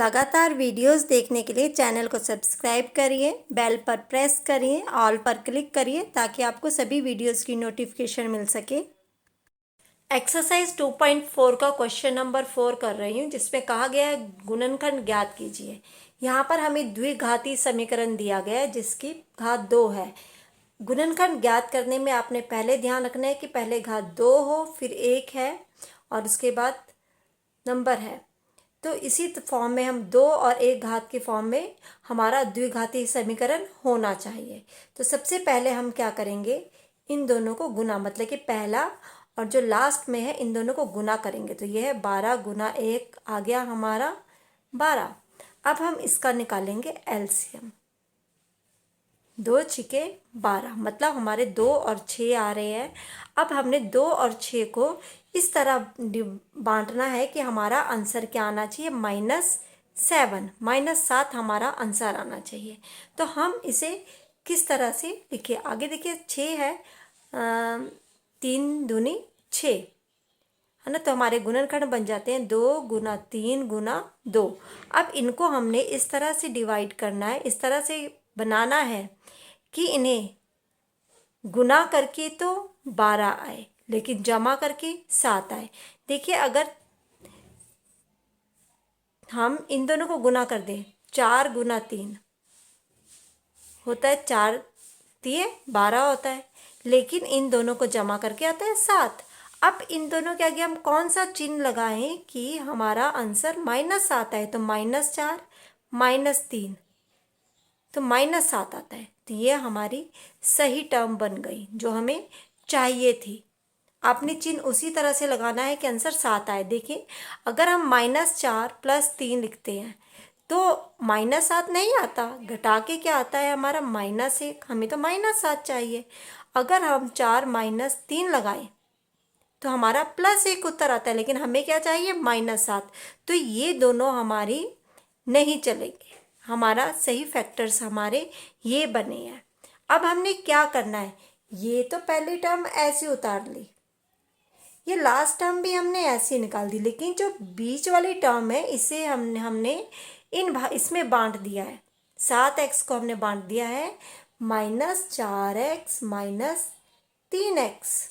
लगातार वीडियोस देखने के लिए चैनल को सब्सक्राइब करिए, बेल पर प्रेस करिए, ऑल पर क्लिक करिए ताकि आपको सभी वीडियोस की नोटिफिकेशन मिल सके। एक्सरसाइज 2.4 का क्वेश्चन नंबर 4 कर रही हूँ, जिसमें कहा गया है गुणनखंड ज्ञात कीजिए। यहाँ पर हमें द्विघाती समीकरण दिया गया है जिसकी घात 2 है। गुणनखंड ज्ञात करने में आपने पहले ध्यान रखना है कि पहले घात 2 हो, फिर 1 है और उसके बाद नंबर है। तो इसी फॉर्म में हम 2 और 1 घात के फॉर्म में हमारा द्विघाती समीकरण होना चाहिए। तो सबसे पहले हम क्या करेंगे, इन दोनों को गुना, मतलब कि पहला और जो लास्ट में है इन दोनों को गुना करेंगे। तो यह है 12 गुना 1 आ गया हमारा 12। अब हम इसका निकालेंगे एलसीएम। 2 छिके 12, मतलब हमारे 2 और 6 आ रहे हैं। अब हमने 2 और 6 को इस तरह बांटना है कि हमारा आंसर क्या आना चाहिए, -7, -7 हमारा आंसर आना चाहिए। तो हम इसे किस तरह से लिखिए, आगे देखिए 6 है, 3 दूनी 6 है ना। तो हमारे गुणनखंड बन जाते हैं 2 गुना 3 गुना 2। अब इनको हमने इस तरह से डिवाइड करना है, इस तरह से बनाना है कि इन्हें गुना करके तो 12 आए लेकिन जमा करके 7 आए। देखिए अगर हम इन दोनों को गुना कर दें, 4 गुना 3 होता है 4 3 12 होता है, लेकिन इन दोनों को जमा करके आता है 7। अब इन दोनों के आगे हम कौन सा चिन्ह लगाएं कि हमारा आंसर -7 आए, तो -4 -3 तो -7 आता है। तो ये हमारी सही टर्म बन गई जो हमें चाहिए थी। आपने चिन्ह उसी तरह से लगाना है कि आंसर 7 आए। देखिए अगर हम -4 + 3 लिखते हैं तो -7 नहीं आता, घटा के क्या आता है हमारा -1। हमें तो -7 चाहिए। अगर हम 4 - 3 लगाएं तो हमारा +1 उत्तर आता है, लेकिन हमें क्या चाहिए, -7। तो ये दोनों हमारी नहीं चलेंगे। हमारा सही फैक्टर्स हमारे ये बने हैं। अब हमने क्या करना है, ये तो पहली टर्म ऐसे उतार ली, ये लास्ट टर्म भी हमने ऐसे निकाल दी, लेकिन जो बीच वाली टर्म है इसे हमने इसमें बांट दिया है। 7x को हमने बांट दिया है -4x -3x,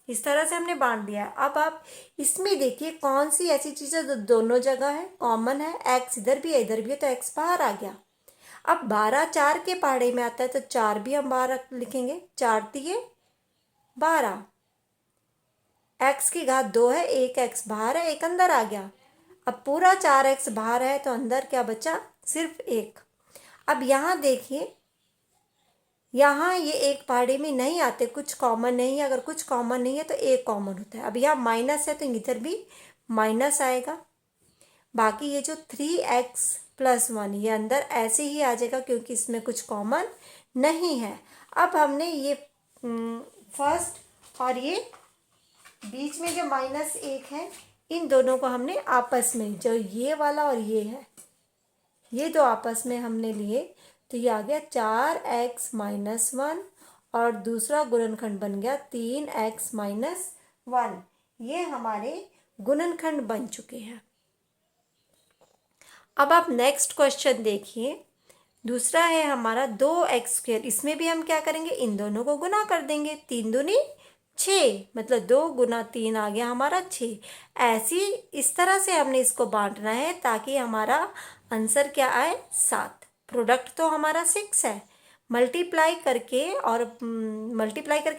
इस तरह से हमने बांट दिया। अब आप इसमें देखिए कौन सी ऐसी चीज़ है जो दोनों जगह है, कॉमन है। x इधर भी है इधर भी है, तो x बाहर आ गया। अब 12 4 के पहाड़े में आता है, तो 4 भी हम बाहर लिखेंगे, 4 3 12। x की घात 2 है, 1x बाहर है, 1 अंदर आ गया। अब पूरा 4x बाहर है तो अंदर क्या बचा, सिर्फ 1। अब यहाँ देखिए, यहाँ ये एक पहाड़े में नहीं आते, कुछ कॉमन नहीं है। अगर कुछ कॉमन नहीं है तो एक कॉमन होता है। अब यहाँ माइनस है तो इधर भी माइनस आएगा। बाकी ये जो 3x + 1 ये अंदर ऐसे ही आ जाएगा क्योंकि इसमें कुछ कॉमन नहीं है। अब हमने ये फर्स्ट और ये बीच में जो -1 है, इन दोनों को हमने आपस में, जो ये वाला और ये है, ये दो आपस में हमने लिए, तो ये आ गया 4x - 1 और दूसरा गुणनखंड बन गया 3x - 1। ये हमारे गुणनखंड बन चुके हैं। अब आप नेक्स्ट क्वेश्चन देखिए, दूसरा है हमारा 2x²। इसमें भी हम क्या करेंगे, इन दोनों को गुना कर देंगे, 3 दूनी 6, मतलब 2 गुना 3 आ गया हमारा 6। ऐसी इस तरह से हमने इसको बांटना है ताकि हमारा आंसर क्या आए, 7। प्रोडक्ट तो हमारा 6 है, मल्टीप्लाई करके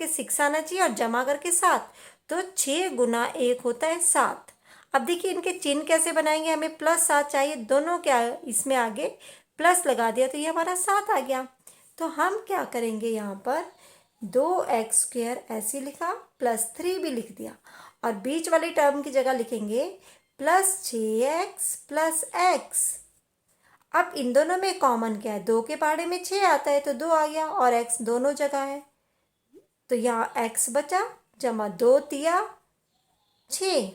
6 आना चाहिए और जमा करके 7। तो 6 गुना 1 होता है 7। अब देखिए इनके चिन्ह कैसे बनाएंगे, हमें +7 चाहिए, दोनों क्या इसमें आगे प्लस लगा दिया तो ये हमारा 7 आ गया। तो हम क्या करेंगे, यहाँ पर 2x² ऐसे लिखा, +3 भी लिख दिया, और बीच वाली टर्म की जगह लिखेंगे +6x + x। अब इन दोनों में कॉमन क्या है, 2 के पहाड़े में 6 आता है तो 2 आ गया, और x दोनों जगह है तो यहाँ x बचा, जमा 2 तिया 6।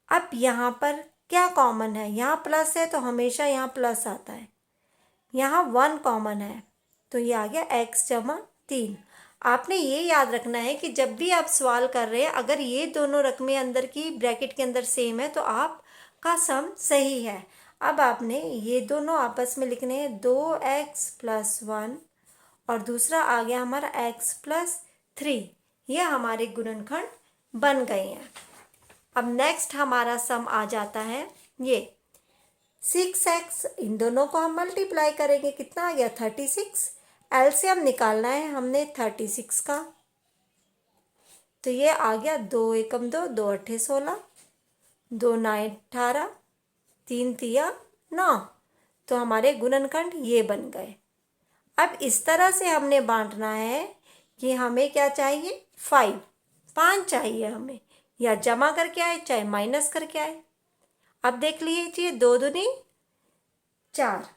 अब यहाँ पर क्या कॉमन है, यहाँ प्लस है तो हमेशा यहाँ प्लस आता है, यहाँ 1 कॉमन है तो ये आ गया x जमा 3। आपने ये याद रखना है कि जब भी आप सवाल कर रहे हैं, अगर ये दोनों रकमें अंदर की ब्रैकेट के अंदर सेम है तो आप का सम सही है। अब आपने ये दोनों आपस में लिखने हैं, 2x+1 और दूसरा आ गया हमारा x+3। ये हमारे गुणनखंड बन गए हैं। अब नेक्स्ट हमारा सम आ जाता है ये 6x, इन दोनों को हम मल्टीप्लाई करेंगे, कितना आ गया 36। एलसीएम निकालना है हमने 36 का, तो ये आ गया 2 एकम 2, 2 अट्ठे 16, 2 9 18, 3 तिया 9। तो हमारे गुणनखंड ये बन गए। अब इस तरह से हमने बांटना है कि हमें क्या चाहिए, 5 चाहिए हमें, या जमा करके आए चाहे माइनस करके आए। अब देख लीजिए, 2 दूनी 4।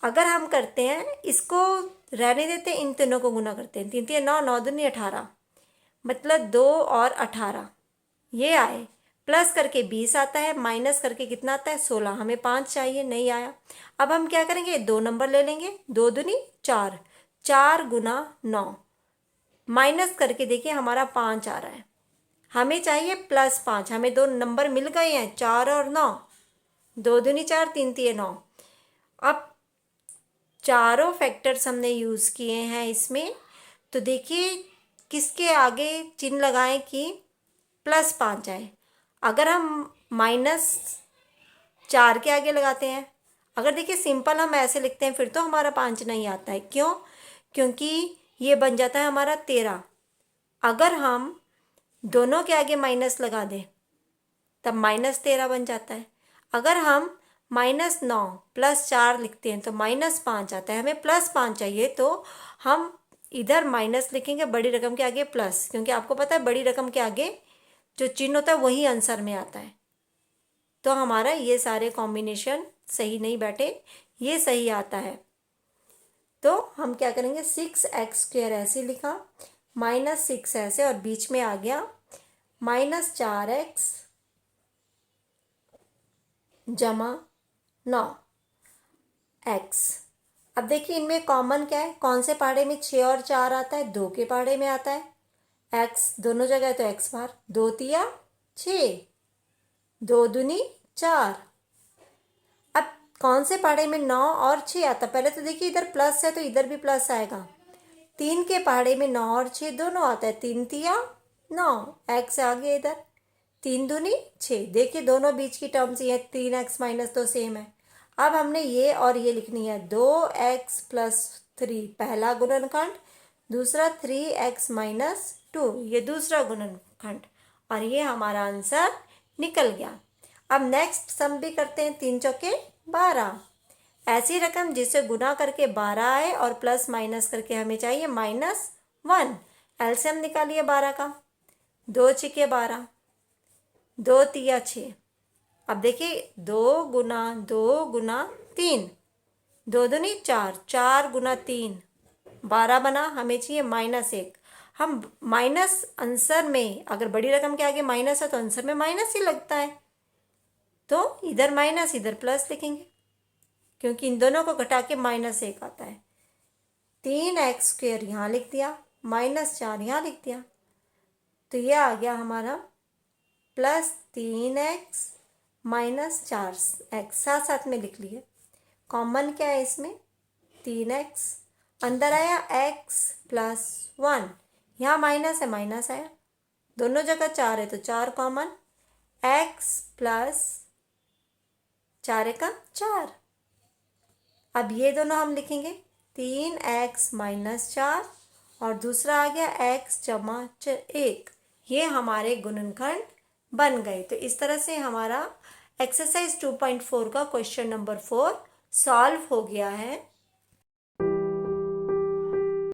अगर हम करते हैं इसको रहने देते हैं, इन तीनों को गुना करते हैं, 3 3 9, 9 दूनी 18, मतलब 2 और 18 ये आए, प्लस करके 20 आता है, माइनस करके कितना आता है 16। हमें 5 चाहिए, नहीं आया। अब हम क्या करेंगे, 2 नंबर ले लेंगे, 2 दूनी 4, 4 गुना 9, माइनस करके देखिए हमारा 5 आ रहा है। हमें चाहिए +5, हमें 2 नंबर मिल गए हैं, 4 और 9, 2 दूनी 4, 3 तिये 9। अब चारों फैक्टर्स हमने यूज़ किए हैं इसमें, तो देखिए किसके आगे चिन्ह लगाएं कि +5 आए। अगर हम -4 के आगे लगाते हैं, अगर देखिए सिंपल हम ऐसे लिखते हैं फिर तो हमारा 5 नहीं आता है। क्यों? क्योंकि ये बन जाता है हमारा 13। अगर हम दोनों के आगे माइनस लगा दें तब -13 बन जाता है। अगर हम -9 +4 लिखते हैं तो -5 आता है। हमें +5 चाहिए तो हम इधर माइनस लिखेंगे, बड़ी रकम के आगे प्लस, क्योंकि आपको पता है बड़ी रकम के आगे जो चिन्ह होता है वही आंसर में आता है। तो हमारा ये सारे कॉम्बिनेशन सही नहीं बैठे, ये सही आता है। तो हम क्या करेंगे, 6x² ऐसे लिखा, -6 ऐसे, और बीच में आ गया -4x जमा 9x। अब देखिए इनमें कॉमन क्या है, कौन से पहाड़े में 6 और 4 आता है, 2 के पहाड़े में आता है। x दोनों जगह है तो x बार, 2 तिया 6, 2 दूनी 4। अब कौन से पहाड़े में 9 और 6 आता, पहले तो देखिए इधर प्लस है तो इधर भी प्लस आएगा। 3 के पहाड़े में 9 और 6 दोनों आता है, 3 तिया 9, x आ गया इधर, 3 दूनी 6। देखिए दोनों बीच की टर्म्स ये 3x - तो सेम है। अब हमने ये और ये लिखनी है, 2x+3 पहला गुणनखंड, दूसरा 3x - 2 ये दूसरा गुणनखंड, और ये हमारा आंसर निकल गया। अब नेक्स्ट सम भी करते हैं, 3 चौके 12। ऐसी रकम जिसे गुना करके 12 आए और प्लस माइनस करके हमें चाहिए -1। एलसीएम निकालिए 12 का, 2 छिके 12, 2 तिया 6। अब देखिए 2 गुना 2 गुना 3, 2 दूनी 4, 4 गुना 3 12 बना, हमें चाहिए -1। हम माइनस आंसर में, अगर बड़ी रकम के आगे माइनस है तो आंसर में माइनस ही लगता है, तो इधर माइनस इधर प्लस लिखेंगे, क्योंकि इन दोनों को घटा के -1 आता है। 3x² यहाँ लिख दिया, -4 यहाँ लिख दिया, तो ये आ गया हमारा +3x -4x, साथ साथ में लिख लिए। कॉमन क्या है इसमें, 3x, अंदर आया x+1, यहाँ माइनस है माइनस आया, दोनों जगह 4 है तो 4 कॉमन, x+4 का 4। अब ये दोनों हम लिखेंगे, 3x - 4 और दूसरा आ गया x जमा 1। ये हमारे गुणनखंड बन गए। तो इस तरह से हमारा एक्सरसाइज 2.4 का क्वेश्चन नंबर 4 सॉल्व हो गया है।